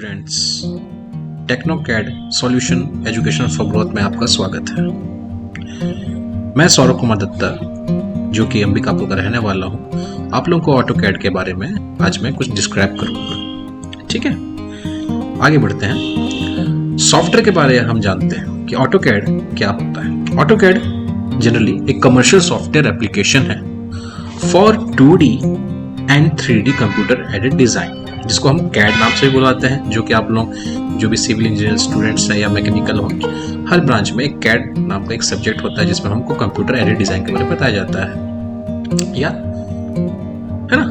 Students, Technocad solution education for growth में आपका स्वागत है। मैं सौरभ कुमार दत्ता जो कि अंबिकापुर का रहने वाला हूँ, आप लोगों को ऑटोकैड के बारे में आज मैं कुछ डिस्क्राइब करूँगा। ठीक है, आगे बढ़ते हैं। सॉफ्टवेयर के बारे में हम जानते हैं कि ऑटोकैड क्या होता है। ऑटोकैड जनरली एक कमर्शियल सॉफ्टवेयर एप्लीकेशन है for 2D and 3D computer aided design, जिसको हम कैड नाम से बुलाते हैं। जो कि आप लोग जो भी सिविल इंजीनियर स्टूडेंट्स हैं या मैकेनिकल हो, हर ब्रांच में एक कैड नाम का एक सब्जेक्ट होता है जिसमें हमको कंप्यूटर एडेड डिजाइन के बारे में बताया जाता है, या है ना।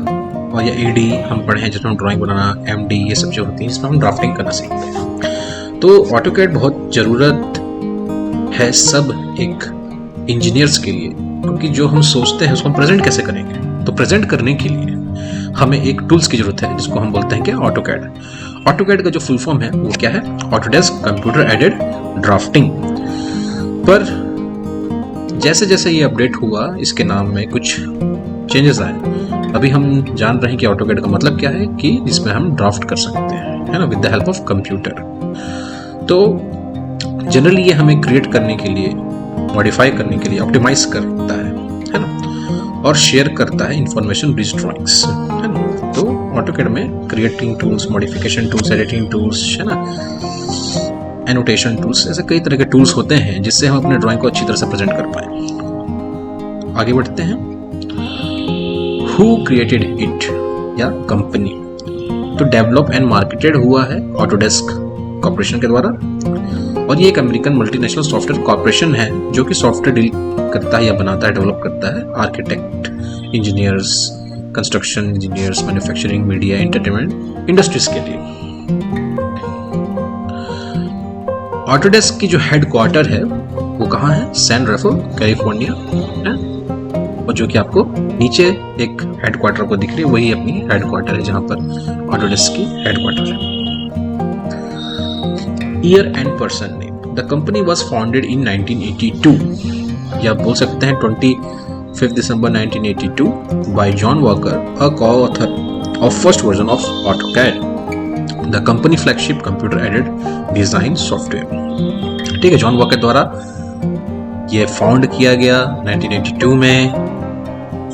और या एडी हम पढ़े हैं जिसमें हम ड्राइंग बनाना, एमडी, ये सब जो होती है जिसमें हम ड्राफ्टिंग करना सीखते हैं। तो ऑटोकैड बहुत जरूरत है सब एक इंजीनियर्स के लिए, क्योंकि जो हम सोचते हैं उसको हम प्रेजेंट कैसे करेंगे। तो प्रेजेंट करने के लिए हमें एक टूल्स की जरूरत है जिसको हम बोलते हैं कि ऑटोकैड। ऑटोकैड का जो फुल फॉर्म है वो क्या है? Autodesk computer aided drafting. पर जैसे जैसे ये अपडेट हुआ, इसके नाम में कुछ चेंजेस आए। अभी हम जान रहे हैं कि ऑटोकैड का मतलब क्या है, कि जिसमें हम ड्राफ्ट कर सकते हैं, है ना, with the help of computer. तो जनरली ये हमें क्रिएट करने के लिए, मॉडिफाई करने के लिए ऑप्टिमाइज करता है ना, और शेयर करता है इंफॉर्मेशन रिच ड्राइंग्स, है ना। तो ऑटोकैड में creating tools, modification tools, editing tools, है ना, एनोटेशन टूल्स, ऐसे कई तरह के टूल्स होते हैं जिससे हम अपने ड्राइंग को अच्छी तरह से प्रेजेंट कर पाए। आगे बढ़ते हैं। हु क्रिएटेड इट, या कंपनी। तो डेवलप एंड मार्केटेड हुआ है ऑटोडेस्क कॉर्पोरेशन के द्वारा, और ये एक अमेरिकन मल्टीनेशनल सॉफ्टवेयर कॉर्पोरेशन है जो कि सॉफ्टवेयर डील करता है या बनाता है, डेवलप करता है architect, engineers, construction engineers, manufacturing, media, entertainment industries के लिए। ऑटोडेस्क की जो हेडक्वार्टर है वो कहाँ है? सैन राफेल, कैलिफोर्निया है। और जो कि आपको नीचे एक हेडक्वार्टर को दिख रही है, वही अपनी हेडक्वार्टर है जहां पर ऑटोडेस्क की हेडक्वार्टर है। Year and person name. The company was founded in 1982, या बोल सकते हैं 25 दिसंबर 1982 by John Walker, a co-author of first version of AutoCAD, the company flagship computer-aided design software। ठीक है, जॉन वॉकर द्वारा ये फाउंड किया गया 1982 में,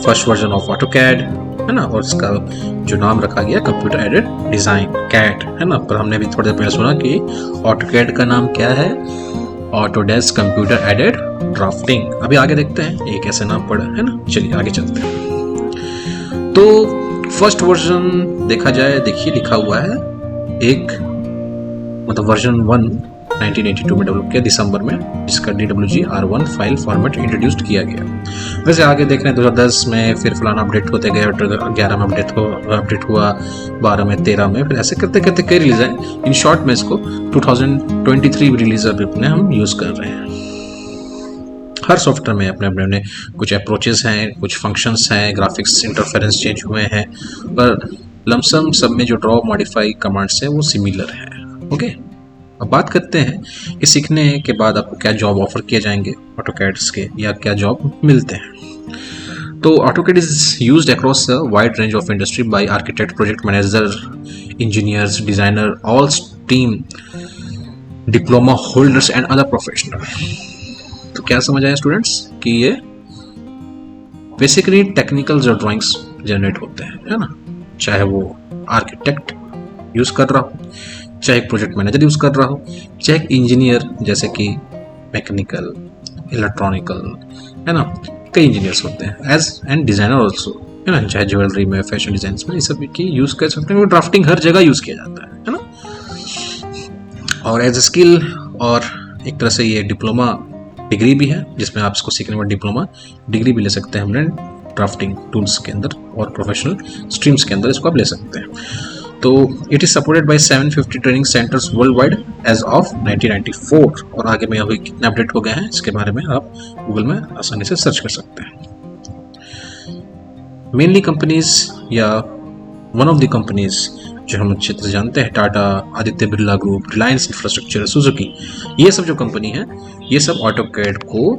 फर्स्ट वर्जन ऑफ AutoCAD, है ना, और इसका जो नाम रखा गया कंप्यूटर एडेड डिजाइन, कैड, है ना। पर हमने भी थोड़ी देर पहले सुना कि ऑटोकैड का नाम क्या है? Autodesk computer aided drafting. अभी आगे देखते हैं ये कैसे नाम पड़ा, है ना। चलिए आगे चलते हैं। तो फर्स्ट वर्जन देखा जाए, देखिए लिखा हुआ है एक, मतलब वर्जन 1 1982 में डेवलप किया दिसंबर में, जिसका DWG-R1 फाइल फॉर्मेट इंट्रोड्यूस्ड किया गया। वैसे आगे देख रहे हैं 2010 में फिर फलाना अपडेट होते गए, 11 में अपडेट हुआ, 12 में, 13 में, फिर ऐसे करते करते कई रिलीज आए। इन शॉर्ट में इसको 2023 रिलीज अपने हम यूज कर रहे हैं। हर सॉफ्टवेयर में अपने अपने कुछ अप्रोचेस हैं, कुछ फंक्शंस हैं, ग्राफिक्स इंटरफेरेंस चेंज हुए हैं, पर लमसम सब में जो ड्रॉ मॉडिफाई कमांड्स हैं वो सिमिलर है। ओके, अब बात करते हैं कि सीखने के बाद आपको क्या जॉब ऑफर किए जाएंगे ऑटोकैड्स के, या क्या जॉब मिलते हैं। तो AutoCAD is used across a wide range of industry by architect, project manager, engineers, designer, all stream diploma holders and other professional. तो क्या समझ आया स्टूडेंट्स कि ये बेसिकली टेक्निकल जो ड्राइंग्स जनरेट होते हैं, है ना, चाहे वो आर्किटेक्ट यूज कर रहा हो, चाहे एक प्रोजेक्ट मैनेजर यूज कर रहा हो, चाहे एक इंजीनियर जैसे कि मैकेनिकल, इलेक्ट्रॉनिकल, है ना, कई इंजीनियर्स होते हैं, एज एंड डिजाइनर ऑल्सो, है ना, चाहे ज्वेलरी में, फैशन डिजाइन में, ये सब की यूज कर सकते हैं। वो ड्राफ्टिंग हर जगह यूज किया जाता है ना। और एज ए स्किल, और एक तरह से ये डिप्लोमा डिग्री भी है, जिसमें आप इसको सीखने में डिप्लोमा डिग्री भी ले सकते हैं हमने ड्राफ्टिंग टूल्स के अंदर, और प्रोफेशनल स्ट्रीम्स के अंदर इसको आप ले सकते हैं। तो it is supported by 750 training centres world wide as of 1994। और आगे में अभी कितने अपडेट हो गए हैं इसके बारे में आप गूगल में आसानी से सर्च कर सकते हैं। मेनली कंपनीज, या वन ऑफ द कंपनीज जो हम अच्छे तरह जानते हैं, Tata, Aditya Birla group, Reliance infrastructure, Suzuki, ये सब जो कंपनी है, ये सब ऑटोकैड को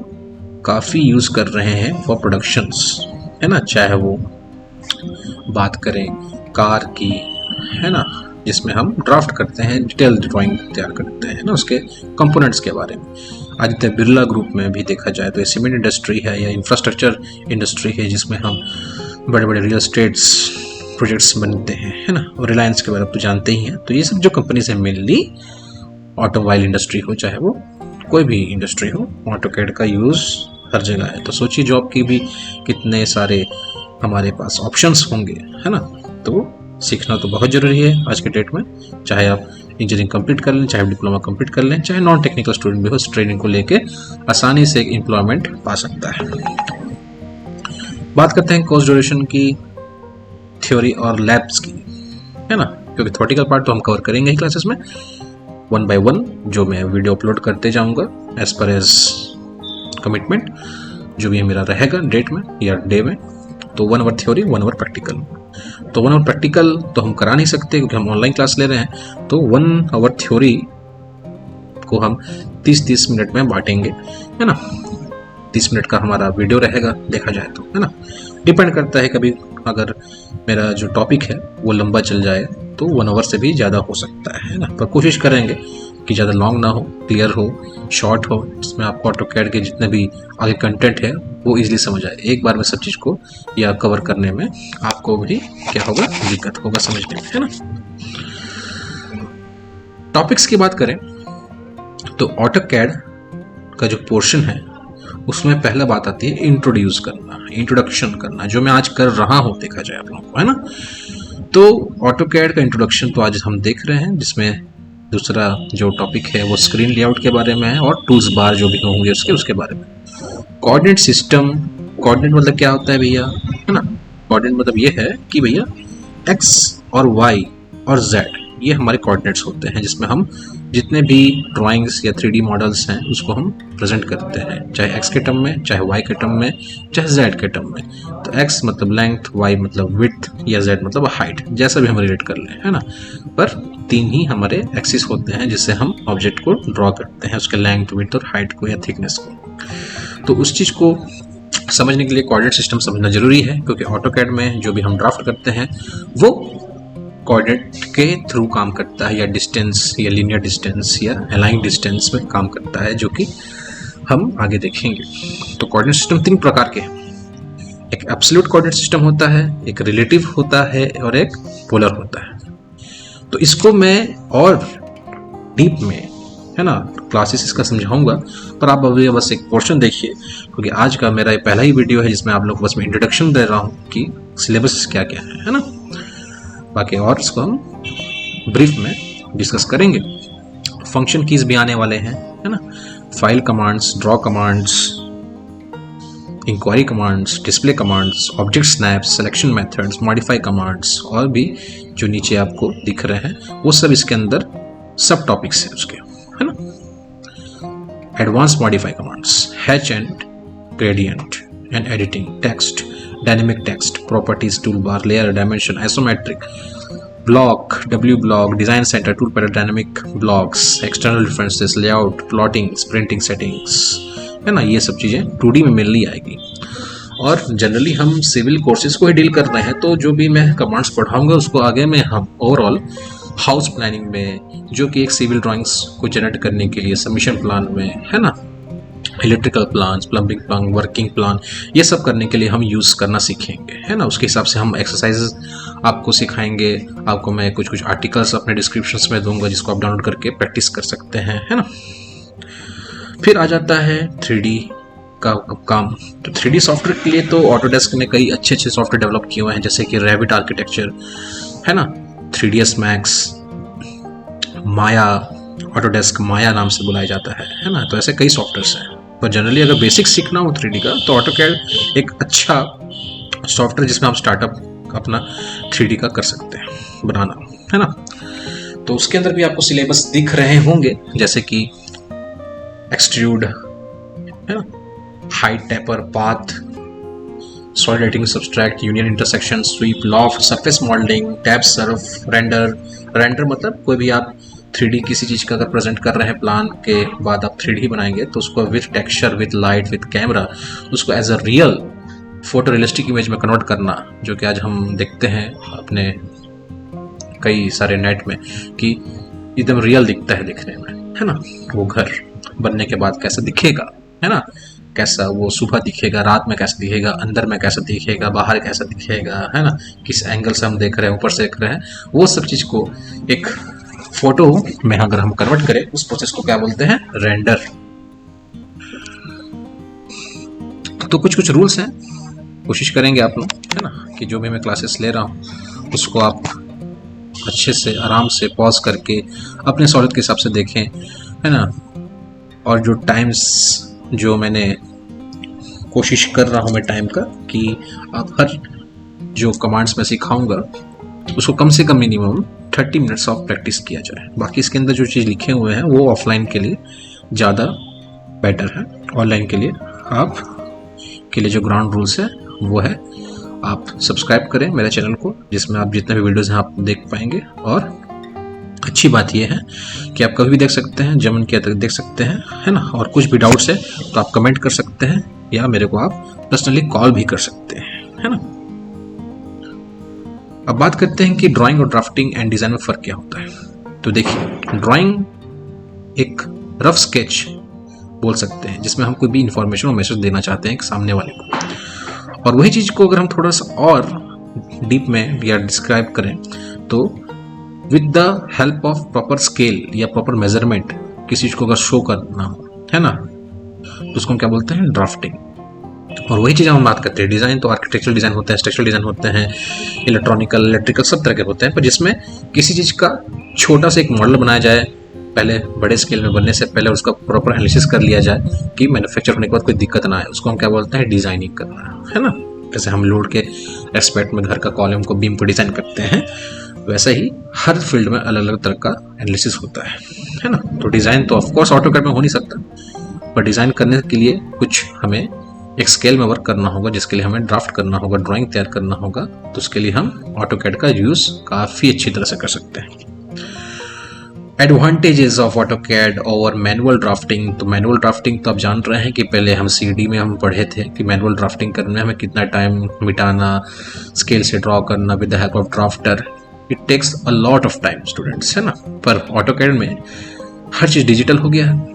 काफ़ी यूज कर रहे हैं फॉर प्रोडक्शंस, है ना। चाहे वो बात करें कार की, है ना, जिसमें हम ड्राफ्ट करते हैं, डिटेल ड्राइंग तैयार करते हैं ना उसके कंपोनेंट्स के बारे में। आदित्य बिरला ग्रुप में भी देखा जाए तो ये सीमेंट इंडस्ट्री है या इंफ्रास्ट्रक्चर इंडस्ट्री है, जिसमें हम बड़े बड़े रियल एस्टेट्स प्रोजेक्ट्स बनते हैं, है ना। और रिलायंस के बारे में तो जानते ही हैं। तो ये सब जो कंपनीज हैं मेनली ऑटोमोबाइल इंडस्ट्री हो चाहे वो कोई भी इंडस्ट्री हो, ऑटोकैड का यूज़ हर जगह है। तो सोचिए जॉब की भी कितने सारे हमारे पास ऑप्शंस होंगे, है ना। तो सीखना तो बहुत ज़रूरी है आज के डेट में, चाहे आप इंजीनियरिंग कंप्लीट कर लें, चाहे डिप्लोमा कंप्लीट कर लें, चाहे नॉन टेक्निकल स्टूडेंट भी हो, इस ट्रेनिंग को लेके आसानी से एम्प्लॉयमेंट पा सकता है। बात करते हैं कोर्स ड्यूरेशन की, थ्योरी और लैब्स की, है ना, क्योंकि थ्योरेटिकल पार्ट तो हम कवर करेंगे ही क्लासेस में 1 by 1, जो मैं वीडियो अपलोड करते जाऊंगा एज पर एज कमिटमेंट, जो भी मेरा रहेगा डेट में या डे में। तो 1 आवर थ्योरी 1 आवर प्रैक्टिकल। तो 1 आवर प्रैक्टिकल तो हम करा नहीं सकते क्योंकि हम ऑनलाइन क्लास ले रहे हैं। तो 1 आवर थ्योरी को हम 30-30 मिनट में बांटेंगे, है ना। 30 मिनट का हमारा वीडियो रहेगा देखा जाए तो, है ना। डिपेंड करता है, कभी अगर मेरा जो टॉपिक है वो लंबा चल जाए तो 1 आवर से भी ज़्यादा हो सकता है ना। पर कोशिश करेंगे कि ज़्यादा लॉन्ग ना हो, क्लियर हो, शॉर्ट हो, जिसमें आपको ऑटोकैड के जितने भी आगे कंटेंट है वो इजीली समझ आए। एक बार में सब चीज़ को या कवर करने में आपको भी क्या होगा, दिक्कत होगा समझने में, है ना। टॉपिक्स की बात करें तो ऑटोकैड का जो पोर्शन है उसमें पहला बात आती है इंट्रोड्यूस करना, इंट्रोडक्शन करना, जो मैं आज कर रहा हूँ देखा जाए आप लोगों को, है ना। तो ऑटोकैड का इंट्रोडक्शन तो आज हम देख रहे हैं, जिसमें दूसरा जो टॉपिक है वो स्क्रीन लेआउट के बारे में है और टूल्स बार जो भी होंगे उसके बारे में। कोऑर्डिनेट सिस्टम, कोऑर्डिनेट मतलब क्या होता है भैया, है ना। कोऑर्डिनेट मतलब ये है कि भैया एक्स और वाई और जेड ये हमारे कोऑर्डिनेट्स होते हैं, जिसमें हम जितने भी ड्राइंग्स या 3D मॉडल्स हैं उसको हम प्रेजेंट करते हैं, चाहे एक्स के टर्म में, चाहे वाई के टर्म में, चाहे जेड के टर्म में। तो एक्स मतलब लेंथ, वाई मतलब विड्थ या जेड मतलब हाइट, जैसा भी हम रिलेट कर लें, है ना। पर 3 ही हमारे एक्सिस होते हैं जिससे हम ऑब्जेक्ट को ड्रॉ करते हैं, उसके लेंथ, विड्थ और हाइट को या थिकनेस को। तो उस चीज़ को समझने के लिए कोऑर्डिनेट सिस्टम समझना जरूरी है, क्योंकि ऑटोकैड में जो भी हम ड्राफ्ट करते हैं वो कोऑर्डिनेट के थ्रू काम करता है, या डिस्टेंस या लीनियर डिस्टेंस या अलाइन डिस्टेंस में काम करता है, जो कि हम आगे देखेंगे। तो कोऑर्डिनेट सिस्टम 3 प्रकार के हैं। एक एब्सोल्यूट कोऑर्डिनेट सिस्टम होता है, एक रिलेटिव होता है और एक पोलर होता है। तो इसको मैं और डीप में, है ना, क्लासेस इसका समझाऊंगा, पर आप अभी बस एक पोर्शन देखिए, क्योंकि आज का मेरा ये पहला ही वीडियो है जिसमें आप लोग को बस मैं इंट्रोडक्शन दे रहा हूँ कि सिलेबस क्या क्या है ना। बाकी और इसको हम ब्रीफ में डिस्कस करेंगे। फंक्शन कीज भी आने वाले हैं, है ना। File commands, draw commands, inquiry commands, display commands, object snaps, selection methods, modify commands और भी जो नीचे आपको दिख रहे हैं वो सब इसके अंदर सब टॉपिक्स हैं उसके, है ना। Advance modify commands, hatch and gradient and editing, text, dynamic text, properties, tool bar, layer, dimension, isometric, block, W block, design centre, tool panel, dynamic blocks, external references, layout, plotting, printing settings, है ना। ये सब चीज़ें 2D में मिलनी आएगी। और generally हम सिविल कोर्सेज को ही डील कर रहे हैं, तो जो भी मैं कमांड्स पढ़ाऊंगा उसको आगे में हम ओवरऑल हाउस प्लानिंग में, जो कि एक सिविल ड्राइंग्स को जनरेट करने के लिए सबमिशन प्लान में, है ना, electrical plan, plumbing plan, working plan, ये सब करने के लिए हम यूज़ करना सीखेंगे, है ना। उसके हिसाब से हम एक्सरसाइजेस आपको सिखाएंगे। आपको मैं कुछ कुछ आर्टिकल्स अपने डिस्क्रिप्शंस में दूंगा जिसको आप डाउनलोड करके प्रैक्टिस कर सकते हैं, है ना। फिर आ जाता है 3D का काम। तो 3D सॉफ्टवेयर के लिए तो ऑटोडेस्क ने कई अच्छे अच्छे सॉफ्टवेयर डेवलप किए हुए हैं, जैसे कि रेविट आर्किटेक्चर, है ना, 3ds मैक्स, माया, ऑटोडेस्क माया नाम से बुलाया जाता है ना। तो ऐसे कई सॉफ्टवेयर्स हैं, पर जनरली अगर बेसिक सीखना हो 3D का तो ऑटोकैड एक अच्छा सॉफ्टवेयर जिसमें आप स्टार्टअप अपना 3D का कर सकते हैं बनाना, है ना। तो उसके अंदर भी आपको सिलेबस दिख रहे होंगे, जैसे कि एक्सट्रूड, है ना, height, taper, path, solid lighting, subtract, union, intersection, sweep, loft, surface modelling, tap, surf, render. Render मतलब कोई भी आप 3D किसी चीज़ का अगर प्रेजेंट कर रहे हैं प्लान के बाद आप 3D बनाएंगे तो उसको with texture, with light, with camera उसको as a real photo realistic image में कन्वर्ट करना, जो कि आज हम देखते हैं अपने कई सारे नेट में कि एकदम रियल दिखता है दिखने में, है ना। वो घर बनने के बाद कैसा दिखेगा, है ना, कैसा वो सुबह दिखेगा, रात में कैसा दिखेगा, अंदर में कैसा दिखेगा, बाहर कैसा दिखेगा, है ना, किस एंगल से हम देख रहे हैं, ऊपर से देख रहे हैं, वो सब चीज़ को एक फोटो में अगर हम कन्वर्ट करें, उस प्रोसेस को क्या बोलते हैं, रेंडर। तो कुछ कुछ रूल्स हैं, कोशिश करेंगे आप लोग, है ना, कि जो भी मैं क्लासेस ले रहा हूँ उसको आप अच्छे से आराम से पॉज करके अपने सहूलियत के हिसाब से देखें, है ना। और जो टाइम्स जो मैंने कोशिश कर रहा हूँ मैं टाइम का, कि आप हर जो कमांड्स में सिखाऊंगा उसको कम से कम मिनिमम 30 मिनट्स ऑफ प्रैक्टिस किया जाए। बाकी इसके अंदर जो चीज़ लिखे हुए हैं वो ऑफलाइन के लिए ज़्यादा बेटर है। ऑनलाइन के लिए आप के लिए जो ग्राउंड रूल्स है वो है, आप सब्सक्राइब करें मेरे चैनल को, जिसमें आप जितने भी वीडियोज़ हैं आप देख पाएंगे। और अच्छी बात यह है कि आप कभी भी देख सकते हैं, जब मन किया तक देख सकते हैं, है ना। और कुछ भी डाउट्स है तो आप कमेंट कर सकते हैं या मेरे को आप पर्सनली कॉल भी कर सकते हैं, है ना। अब बात करते हैं कि ड्राइंग और ड्राफ्टिंग एंड डिज़ाइन में फ़र्क क्या होता है। तो देखिए, ड्राइंग एक रफ स्केच बोल सकते हैं जिसमें हम कोई भी इंफॉर्मेशन और मैसेज देना चाहते हैं सामने वाले को, और वही चीज़ को अगर हम थोड़ा सा और डीप में या डिस्क्राइब करें तो with the help of proper scale या प्रॉपर मेजरमेंट किसी चीज़ को अगर शो करना हो, है ना, तो उसको हम क्या बोलते हैं, ड्राफ्टिंग। और वही चीज़ हम बात करते हैं डिज़ाइन, तो आर्किटेक्चरल डिज़ाइन होते हैं, स्ट्रक्चरल डिज़ाइन होते हैं, इलेक्ट्रिकल सब तरह के होते हैं, पर जिसमें किसी चीज़ का छोटा सा एक मॉडल बनाया जाए, पहले बड़े स्केल में बनने से पहले उसका प्रॉपर एनालिसिस कर लिया जाए कि मैन्युफैक्चर होने के बाद कोई दिक्कत ना आए, उसको हम क्या बोलते हैं, डिज़ाइनिंग करना, है ना। जैसे हम लोड के एस्पेक्ट में घर का कॉलम को, बीम को डिज़ाइन करते हैं, वैसे ही हर फील्ड में अलग अलग तरह का एनालिसिस होता है ना। तो डिज़ाइन तो ऑफकोर्स ऑटोकैड में हो नहीं सकता, पर डिज़ाइन करने के लिए कुछ हमें एक स्केल में वर्क करना होगा, जिसके लिए हमें ड्राफ्ट करना होगा, ड्राइंग तैयार करना होगा। तो उसके लिए हम ऑटोकैड का यूज़ काफ़ी अच्छी तरह से कर सकते हैं। Advantages of AutoCAD over manual drafting. तो मैनुअल ड्राफ्टिंग तो आप जान रहे हैं कि पहले हम सीडी में हम पढ़े थे कि मैनुअल ड्राफ्टिंग करने में हमें कितना टाइम मिटाना, स्केल से ड्रॉ करना with the help of drafter, it takes a lot of time students, है ना। पर ऑटोकैड में हर चीज़ डिजिटल हो गया है,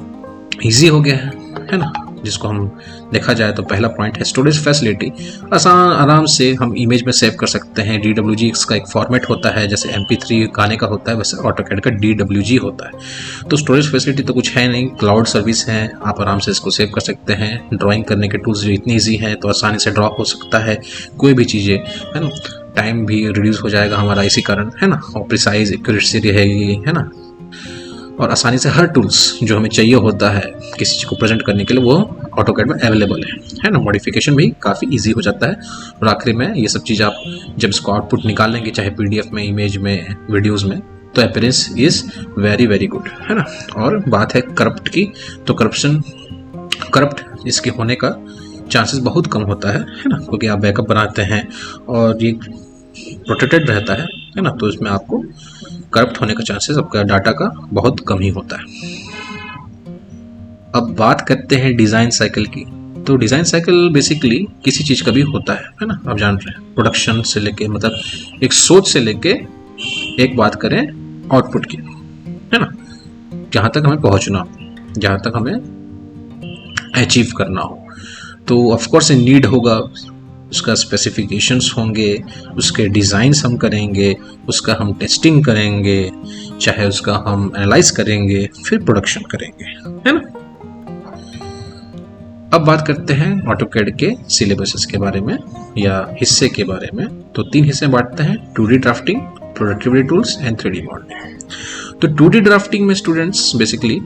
ईजी हो गया है ना। जिसको हम देखा जाए तो पहला पॉइंट है स्टोरेज फैसिलिटी। आसान आराम से हम इमेज में सेव कर सकते हैं। DWG का एक फॉर्मेट होता है, जैसे MP3 गाने का होता है वैसे ऑटोकैड का DWG होता है। तो स्टोरेज फैसिलिटी तो कुछ है नहीं, क्लाउड सर्विस है, आप आराम से इसको सेव कर सकते हैं। ड्राइंग करने के टूल्स इतनी ईजी हैं तो आसानी से ड्रॉ हो सकता है कोई भी चीज़ें, है ना। टाइम भी रिड्यूस हो जाएगा हमारा इसी कारण, है ना। और प्रिसाइज एक्यूरेसी रहेगी, है ना। और आसानी से हर टूल्स जो हमें चाहिए होता है किसी चीज़ को प्रेजेंट करने के लिए वो ऑटोकैड में अवेलेबल है ना। मॉडिफिकेशन भी काफ़ी इजी हो जाता है। और आखिरी में ये सब चीज़ आप जब इसको आउटपुट निकालेंगे, चाहे PDF में, इमेज में, वीडियोस में, तो appearance is very very good, है ना। और बात है करप्ट की, तो करप्ट इसके होने का चांसेस बहुत कम होता है ना, क्योंकि आप बैकअप बनाते हैं और ये प्रोटेक्टेड रहता है ना। तो इसमें आपको करप्ट होने का चांसेस आपका डाटा का बहुत कम ही होता है। अब बात करते हैं डिज़ाइन साइकिल की। तो डिज़ाइन साइकिल बेसिकली किसी चीज़ का भी होता है ना, आप जान रहे हैं। प्रोडक्शन से लेके, मतलब एक सोच से लेके, एक बात करें आउटपुट की, है ना, जहाँ तक हमें पहुँचना हो, जहाँ तक हमें अचीव करना हो, तो ऑफकोर्स नीड होगा, उसका स्पेसिफिकेशंस होंगे, उसके डिज़ाइंस हम करेंगे, उसका हम टेस्टिंग करेंगे, चाहे उसका हम एनालाइज करेंगे, फिर प्रोडक्शन करेंगे, है ना। अब बात करते हैं ऑटोकैड के सिलेबसेस के बारे में या हिस्से के बारे में। तो 3 हिस्से बांटते हैं, 2D drafting, productivity tools and 3D modelling. तो 2D ड्राफ्टिंग में स्टूडेंट्स बेसिकली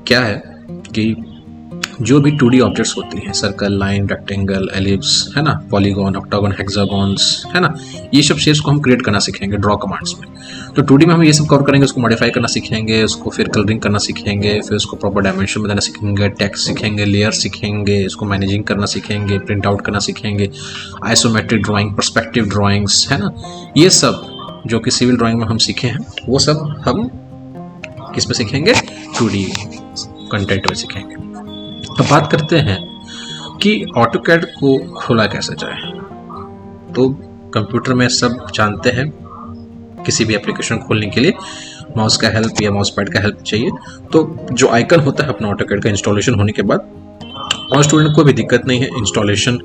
क्या है कि जो भी 2D ऑब्जेक्ट्स होती हैं, सर्कल, लाइन, रेक्टेंगल, एलिप्स, है ना, पॉलीगॉन, ऑक्टागन, हेक्सागॉन्स, है ना, ये सब शेप्स को हम क्रिएट करना सीखेंगे ड्रॉ कमांड्स में। तो 2D में हम ये सब कवर करेंगे, उसको मॉडिफाई करना सीखेंगे, उसको फिर कलरिंग करना सीखेंगे, फिर उसको प्रॉपर डायमेंशन बताना सीखेंगे, टेक्स्ट सीखेंगे, लेयर सीखेंगे, उसको मैनेजिंग करना सीखेंगे, प्रिंट आउट करना सीखेंगे, आइसोमेट्रिक ड्राइंग, पर्सपेक्टिव ड्राइंग्स, है ना। ये सब जो कि सिविल ड्राइंग में हम सीखे हैं वो सब हम किस में सीखेंगे, 2D कंटेंट में सीखेंगे। तो बात करते हैं कि ऑटोकैड को खोला कैसे जाए। तो कंप्यूटर में सब जानते हैं किसी भी एप्लीकेशन खोलने के लिए माउस का हेल्प या माउस पैड का हेल्प चाहिए, तो जो आइकन होता है अपना ऑटोकैड का इंस्टॉलेशन होने के बाद, और स्टूडेंट को भी दिक्कत नहीं है, इंस्टॉलेशन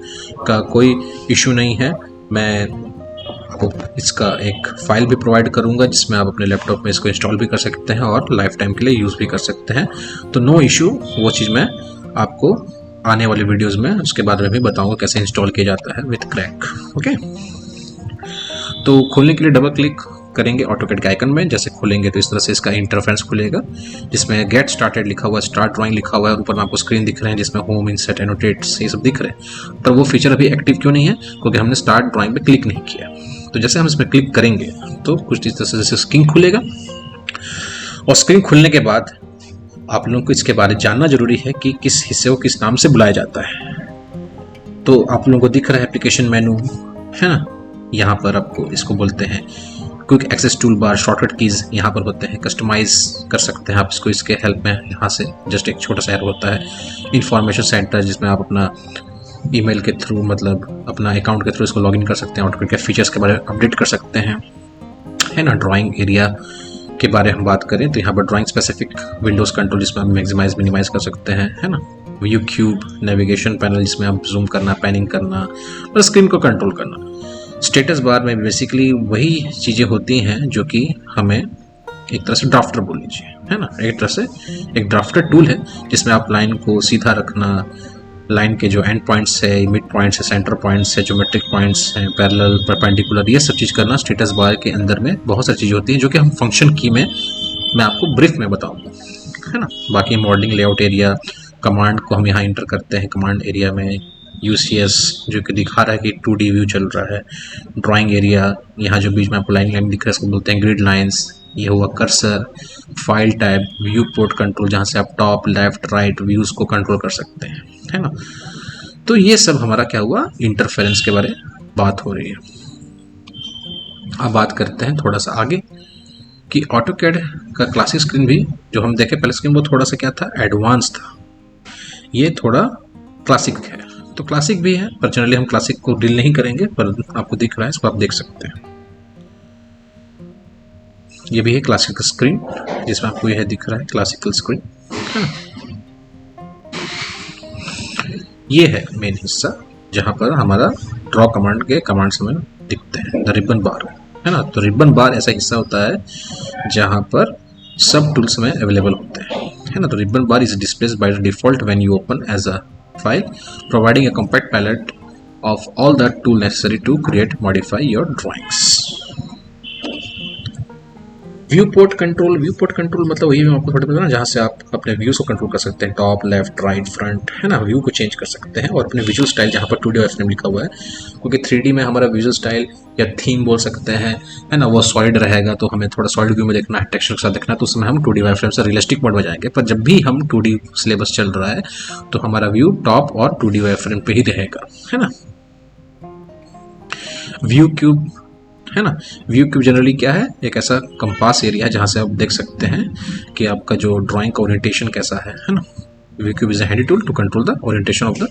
का कोई इशू नहीं है। मैं आपको इसका एक फाइल भी प्रोवाइड करूंगा जिसमें आप अपने लैपटॉप में इसको इंस्टॉल भी कर सकते हैं और लाइफ टाइम के लिए यूज़ भी कर सकते हैं। तो नो इशू, वो चीज़ मैं आपको आने वाली वीडियोस में उसके बारे में भी बताऊंगा कैसे इंस्टॉल किया जाता है विद क्रैक। ओके, तो खोलने के लिए डबल क्लिक करेंगे ऑटोकैड के आइकन में। जैसे खोलेंगे तो इस तरह से इसका इंटरफेस खुलेगा जिसमें गेट स्टार्टेड लिखा हुआ है, स्टार्ट ड्राइंग लिखा हुआ है, ऊपर में आपको स्क्रीन दिख रहे हैं जिसमें होम, इंसर्ट, एनोटेट्स ये सब दिख रहे हैं। पर वो फीचर अभी एक्टिव क्यों नहीं है? क्योंकि हमने स्टार्ट ड्राइंग पे क्लिक नहीं किया। तो जैसे हम इसमें क्लिक करेंगे तो कुछ इस तरह से जैसे स्क्रीन खुलेगा, और स्क्रीन खुलने के बाद आप लोगों को इसके बारे में जानना जरूरी है कि किस हिस्से को किस नाम से बुलाया जाता है। तो आप लोगों को दिख रहा है एप्लीकेशन मेनू, है ना, यहाँ पर आपको इसको बोलते हैं quick access tool bar, shortcut keys यहाँ पर होते हैं, कस्टमाइज कर सकते हैं आप इसको इसके हेल्प में। यहाँ से जस्ट एक छोटा सा एरो होता है, इंफॉर्मेशन सेंटर जिसमें आप अपना ईमेल के थ्रू, मतलब अपना अकाउंट के थ्रू इसको लॉगिन कर सकते हैं, ऑटोकैड के फीचर्स के बारे में अपडेट कर सकते हैं, है ना। ड्राइंग एरिया के बारे में हम बात करें तो यहाँ पर ड्राइंग स्पेसिफिक विंडोज कंट्रोल जिसमें हम मैक्सिमाइज मिनिमाइज कर सकते हैं, है ना। व्यू क्यूब, नेविगेशन पैनल जिसमें आप जूम करना, पैनिंग करना और स्क्रीन को कंट्रोल करना। स्टेटस बार में बेसिकली वही चीज़ें होती हैं जो कि हमें एक तरह से ड्राफ्टर बोल लीजिए, है ना। एक तरह से एक ड्राफ्टर टूल है जिसमें आप लाइन को सीधा रखना, लाइन के जो एंड पॉइंट्स है, मिड पॉइंट्स है, सेंटर पॉइंट्स है, ज्योमेट्रिक पॉइंट्स हैं, पैरेलल, परपेंडिकुलर, ये सब चीज़ करना। स्टेटस बार के अंदर में बहुत सारी चीज़ें होती हैं जो कि हम फंक्शन की में मैं आपको ब्रीफ में बताऊंगा, है ना। बाकी मॉडलिंग, लेआउट एरिया, कमांड को हम यहाँ इंटर करते हैं कमांड एरिया में। UCS जो कि दिखा रहा है कि 2D व्यू चल रहा है। ड्राइंग एरिया, यहाँ जो बीच में आपको लाइन लाइन दिख रहा है इसको बोलते हैं ग्रिड लाइंस। ये हुआ cursor, file type, view port control जहाँ से आप टॉप, लेफ्ट, राइट व्यूज को कंट्रोल कर सकते हैं, है ना। तो ये सब हमारा क्या हुआ, इंटरफेरेंस के बारे में बात हो रही है। अब बात करते हैं थोड़ा सा आगे कि ऑटोकैड का क्लासिक स्क्रीन भी जो हम देखे पहले स्क्रीन, वो थोड़ा सा क्या था, एडवांस था। ये थोड़ा क्लासिक है, तो क्लासिक भी है पर जनरली हम क्लासिक को डील नहीं करेंगे, पर आपको दिख रहा है इसको आप देख सकते हैं। ये भी है क्लासिक स्क्रीन जिसमें आपको यह दिख रहा है क्लासिकल स्क्रीन, है ना। ये है मेन हिस्सा जहां पर हमारा ड्रॉ कमांड के कमांड्स हमें दिखते हैं, द रिबन बार, है ना। तो रिबन बार ऐसा हिस्सा होता है जहां पर सब टूल्स में अवेलेबल होते हैं, है ना। तो ribbon bar is displayed by default when you open as a file, providing a compact palette of all the tool necessary to create, modify your drawings. View port control, view port control मतलब वही मैं आपको थोड़ा बताया ना, जहाँ से आप अपने व्यूज को कंट्रोल कर सकते हैं, टॉप, लेफ्ट, राइट, फ्रंट, है ना। व्यू को चेंज कर सकते हैं और अपने विजुअल स्टाइल जहाँ पर 2D वाई फ्रेम लिखा हुआ है, क्योंकि 3D में हमारा विजुअल स्टाइल या थीम बोल सकते हैं, है ना, वो सॉलिड रहेगा। तो हमें थोड़ा सॉलिड व्यू में देखना है, टेक्सचर के साथ देखना है, तो उसमें हम 2D वाई फ्रेम से रियलिस्टिक मोड में जाएंगे। पर जब भी हम 2D सिलेबस चल रहा है तो हमारा व्यू टॉप और 2D वाई फ्रेम पे ही रहेगा, है ना। व्यू क्यूब, है ना। व्यू क्यूब जनरली क्या है, एक ऐसा कंपास एरिया है जहां से आप देख सकते हैं कि आपका जो ड्राइंग का ओरिएंटेशन कैसा है ना। View cube is a handy tool to control the orientation of the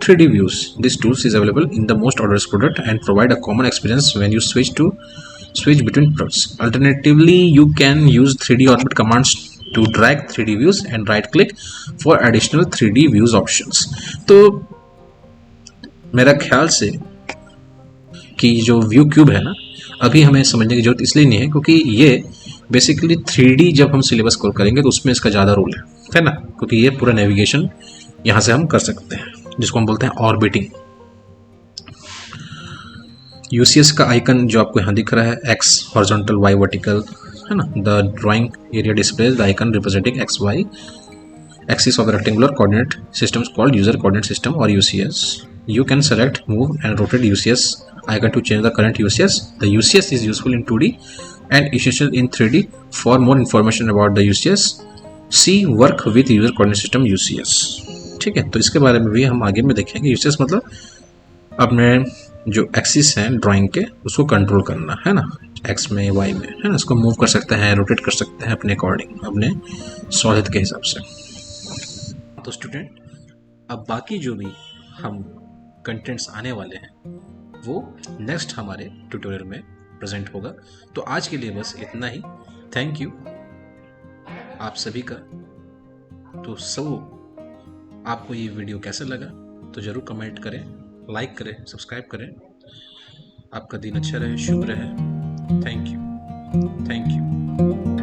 3D views. This tool is available in the most orders product and provide a common experience when you switch between products. Alternatively, you can use 3D orbit commands to drag 3D views and right click for additional 3D views options. तो मेरा ख्याल से कि जो view cube है ना, अभी हमें समझने की जरूरत इसलिए नहीं है क्योंकि ये बेसिकली 3D जब हम सिलेबस कवर करेंगे तो उसमें इसका ज़्यादा रोल है ना। क्योंकि ये पूरा नेविगेशन यहाँ से हम कर सकते हैं जिसको हम बोलते हैं ऑर्बिटिंग। UCS का आइकन जो आपको यहाँ दिख रहा है, X हॉरिजॉन्टल, Y वर्टिकल, है ना। The drawing area displays the icon representing XY axis of a rectangular coordinate systems called user coordinate system or UCS. You can select, move and rotate UCS icon to change the current UCS. The UCS is useful in 2D and essential in 3D. For more information about the UCS, see work with user coordinate system UCS. ठीक है, तो इसके बारे में भी हम आगे में देखेंगे। UCS मतलब अपने जो एक्सिस हैं ड्राइंग के उसको कंट्रोल करना, है ना, एक्स में, वाई में, है ना। इसको मूव कर सकते हैं, रोटेट कर सकते हैं अपने अकॉर्डिंग, अपने सहूलियत के हिसाब से। तो स्टूडेंट, अब बाकी जो भी हम कंटेंट्स आने वाले हैं वो नेक्स्ट हमारे ट्यूटोरियल में प्रेजेंट होगा। तो आज के लिए बस इतना ही। थैंक यू आप सभी का। तो सब आपको ये वीडियो कैसा लगा तो ज़रूर कमेंट करें, लाइक करें, सब्सक्राइब करें। आपका दिन अच्छा रहे, शुभ रहे। Thank you.